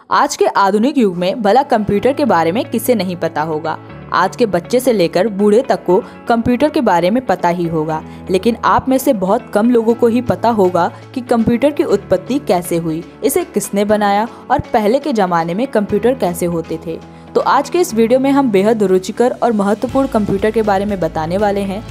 आज के आधुनिक युग में भला कंप्यूटर के बारे में किसे नहीं पता होगा। आज के बच्चे से लेकर बूढ़े तक को कंप्यूटर के बारे में पता ही होगा, लेकिन आप में से बहुत कम लोगों को ही पता होगा कि कंप्यूटर की उत्पत्ति कैसे हुई, इसे किसने बनाया और पहले के ज़माने में कंप्यूटर कैसे होते थे। तो आज के इस वीडियो में हम बेहद रुचिकर और महत्वपूर्ण कंप्यूटर के बारे में बताने वाले हैं।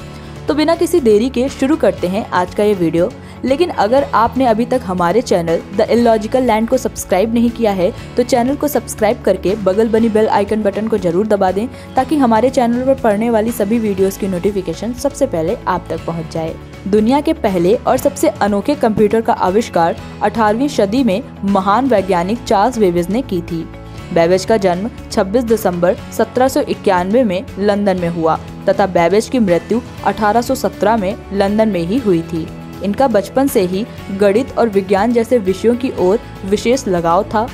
तो बिना किसी देरी के शुरू करते हैं आज का ये वीडियो। लेकिन अगर आपने अभी तक हमारे चैनल द इलॉजिकल लैंड को सब्सक्राइब नहीं किया है तो चैनल को सब्सक्राइब करके बगल बनी बेल आइकन बटन को जरूर दबा दें, ताकि हमारे चैनल पर पड़ने वाली सभी वीडियोस की नोटिफिकेशन सबसे पहले आप तक पहुंच जाए। दुनिया के पहले और सबसे अनोखे कंप्यूटर का आविष्कार 18वीं सदी में महान वैज्ञानिक चार्ल्स बेबेज ने की थी। बेबेज का जन्म 26 दिसंबर 1791 में लंदन में हुआ तथा बेबेज की मृत्यु 1817 में लंदन में ही हुई थी। इनका बचपन से ही गणित और विज्ञान जैसे विषयों की ओर विशेष लगाव था।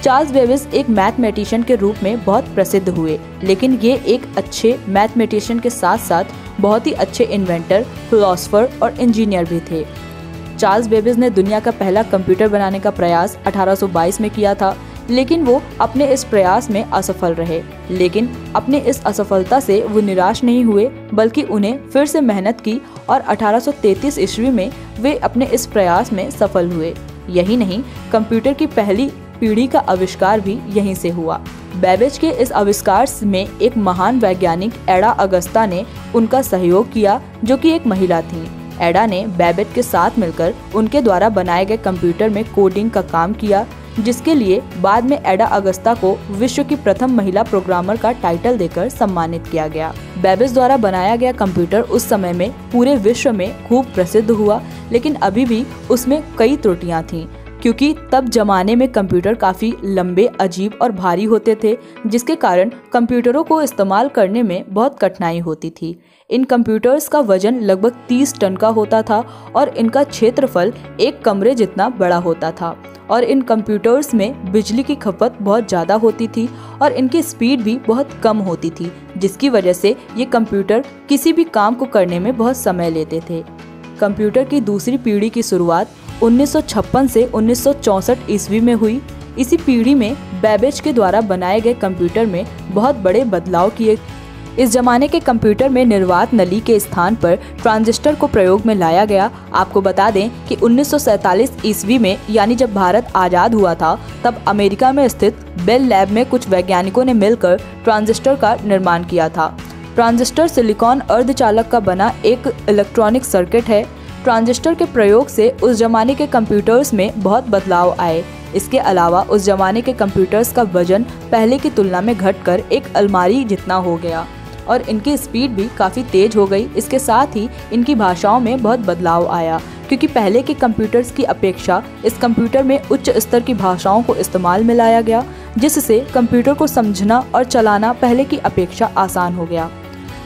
चार्ल्स बेबेज एक मैथमेटिशियन के रूप में बहुत प्रसिद्ध हुए, लेकिन ये एक अच्छे मैथमेटिशियन के साथ साथ बहुत ही अच्छे इन्वेंटर, फिलोसोफर और इंजीनियर भी थे। चार्ल्स बेबेज ने दुनिया का पहला कंप्यूटर बनाने का प्रयास 1822 में किया था, लेकिन वो अपने इस प्रयास में असफल रहे। लेकिन अपने इस असफलता से वो निराश नहीं हुए, बल्कि उन्हें फिर से मेहनत की और 1833 ईस्वी में वे अपने इस प्रयास में सफल हुए। यही नहीं, कंप्यूटर की पहली पीढ़ी का आविष्कार भी यहीं से हुआ। बेबेज के इस आविष्कार में एक महान वैज्ञानिक एडा अगस्ता ने उनका सहयोग किया, जो कि एक महिला थी। एडा ने बेबेज के साथ मिलकर उनके द्वारा बनाए गए कंप्यूटर में कोडिंग का काम किया, जिसके लिए बाद में एडा अगस्ता को विश्व की प्रथम महिला प्रोग्रामर का टाइटल देकर सम्मानित किया गया। बेबेज द्वारा बनाया गया कंप्यूटर उस समय में पूरे विश्व में खूब प्रसिद्ध हुआ, लेकिन अभी भी उसमें कई त्रुटियां थीं, क्योंकि तब जमाने में कंप्यूटर काफी लंबे, अजीब और भारी होते थे, जिसके कारण कंप्यूटरों को इस्तेमाल करने में बहुत कठिनाई होती थी। इन कंप्यूटर्स का वजन लगभग 30 टन का होता था और इनका क्षेत्रफल एक कमरे जितना बड़ा होता था। और इन कंप्यूटर्स में बिजली की खपत बहुत ज़्यादा होती थी और इनकी स्पीड भी बहुत कम होती थी, जिसकी वजह से ये कंप्यूटर किसी भी काम को करने में बहुत समय लेते थे। कंप्यूटर की दूसरी पीढ़ी की शुरुआत 1956 से 1964 ईस्वी में हुई। इसी पीढ़ी में बेबेज के द्वारा बनाए गए कंप्यूटर में बहुत बड़े बदलाव किए। इस जमाने के कंप्यूटर में निर्वात नली के स्थान पर ट्रांजिस्टर को प्रयोग में लाया गया। आपको बता दें कि 1947 ईस्वी में, यानी जब भारत आज़ाद हुआ था, तब अमेरिका में स्थित बेल लैब में कुछ वैज्ञानिकों ने मिलकर ट्रांजिस्टर का निर्माण किया था। ट्रांजिस्टर सिलिकॉन अर्धचालक का बना एक इलेक्ट्रॉनिक सर्किट है। ट्रांजिस्टर के प्रयोग से उस जमाने के कंप्यूटर्स में बहुत बदलाव आए। इसके अलावा उस जमाने के कंप्यूटर्स का वजन पहले की तुलना में घटकर एक अलमारी जितना हो गया और इनकी स्पीड भी काफ़ी तेज हो गई। इसके साथ ही इनकी भाषाओं में बहुत बदलाव आया, क्योंकि पहले के कंप्यूटर्स की अपेक्षा इस कंप्यूटर में उच्च स्तर की भाषाओं को इस्तेमाल में लाया गया, जिससे कंप्यूटर को समझना और चलाना पहले की अपेक्षा आसान हो गया।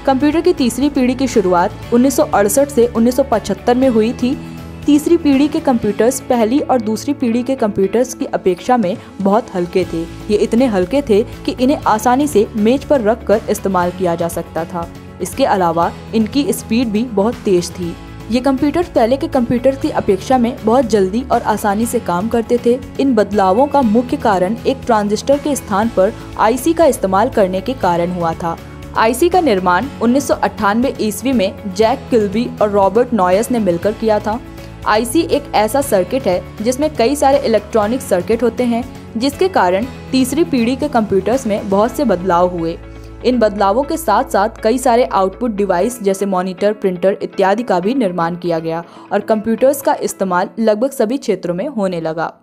कंप्यूटर की तीसरी पीढ़ी की शुरुआत 1968 से 1975 में हुई थी। तीसरी पीढ़ी के कंप्यूटर्स पहली और दूसरी पीढ़ी के कंप्यूटर्स की अपेक्षा में बहुत हल्के थे। ये इतने हल्के थे कि इन्हें आसानी से मेज पर रखकर इस्तेमाल किया जा सकता था। इसके अलावा इनकी स्पीड भी बहुत तेज थी। ये कंप्यूटर पहले के कंप्यूटर की अपेक्षा में बहुत जल्दी और आसानी से काम करते थे। इन बदलावों का मुख्य कारण एक ट्रांजिस्टर के स्थान पर आईसी का इस्तेमाल करने के कारण हुआ था। आईसी का निर्माण 1998 ईस्वी में जैक किल्बी और रॉबर्ट नॉयस ने मिलकर किया था। आईसी एक ऐसा सर्किट है जिसमें कई सारे इलेक्ट्रॉनिक सर्किट होते हैं, जिसके कारण तीसरी पीढ़ी के कंप्यूटर्स में बहुत से बदलाव हुए। इन बदलावों के साथ साथ कई सारे आउटपुट डिवाइस जैसे मॉनिटर, प्रिंटर इत्यादि का भी निर्माण किया गया और कंप्यूटर्स का इस्तेमाल लगभग सभी क्षेत्रों में होने लगा।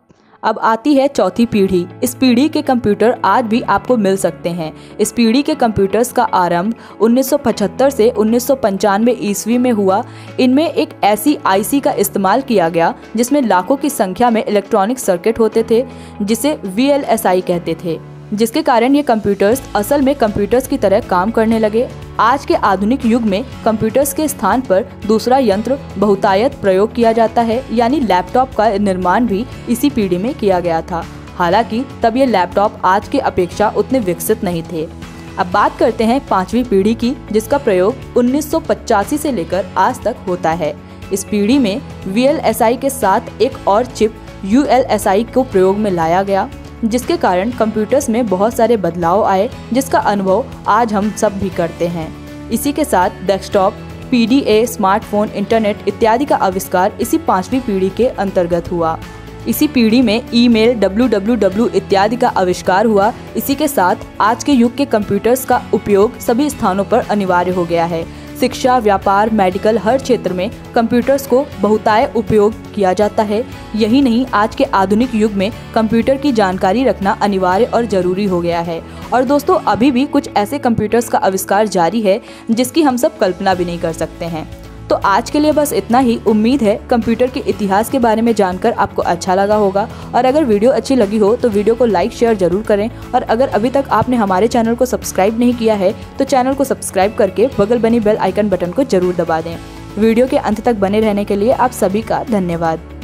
अब आती है चौथी पीढ़ी। इस पीढ़ी के कंप्यूटर आज भी आपको मिल सकते हैं। इस पीढ़ी के कंप्यूटर्स का आरंभ 1975 से 1995 ईस्वी में हुआ। इनमें एक ऐसी आईसी का इस्तेमाल किया गया जिसमें लाखों की संख्या में इलेक्ट्रॉनिक सर्किट होते थे, जिसे VLSI कहते थे, जिसके कारण ये कंप्यूटर्स असल में कंप्यूटर्स की तरह काम करने लगे। आज के आधुनिक युग में कंप्यूटर्स के स्थान पर दूसरा यंत्र बहुतायत प्रयोग किया जाता है, यानी लैपटॉप का निर्माण भी इसी पीढ़ी में किया गया था। हालांकि तब ये लैपटॉप आज की अपेक्षा उतने विकसित नहीं थे। अब बात करते हैं पांचवी पीढ़ी की, जिसका प्रयोग 1985 से लेकर आज तक होता है। इस पीढ़ी में VLSI के साथ एक और चिप ULSI को प्रयोग में लाया गया। जिसके कारण कंप्यूटर्स में बहुत सारे बदलाव आए, जिसका अनुभव आज हम सब भी करते हैं। इसी के साथ डेस्कटॉप, PDA, स्मार्टफोन, इंटरनेट इत्यादि का आविष्कार इसी 5वीं पीढ़ी के अंतर्गत हुआ। इसी पीढ़ी में ईमेल, www इत्यादि का आविष्कार हुआ। इसी के साथ आज के युग के कंप्यूटर्स का उपयोग सभी स्थानों पर अनिवार्य हो गया है। शिक्षा, व्यापार, मेडिकल, हर क्षेत्र में कंप्यूटर्स को बहुतायत उपयोग किया जाता है। यही नहीं, आज के आधुनिक युग में कंप्यूटर की जानकारी रखना अनिवार्य और ज़रूरी हो गया है। और दोस्तों, अभी भी कुछ ऐसे कंप्यूटर्स का आविष्कार जारी है जिसकी हम सब कल्पना भी नहीं कर सकते हैं। तो आज के लिए बस इतना ही। उम्मीद है कंप्यूटर के इतिहास के बारे में जानकर आपको अच्छा लगा होगा। और अगर वीडियो अच्छी लगी हो तो वीडियो को लाइक शेयर जरूर करें। और अगर अभी तक आपने हमारे चैनल को सब्सक्राइब नहीं किया है तो चैनल को सब्सक्राइब करके बगल बनी बेल आइकन बटन को जरूर दबा दें। वीडियो के अंत तक बने रहने के लिए आप सभी का धन्यवाद।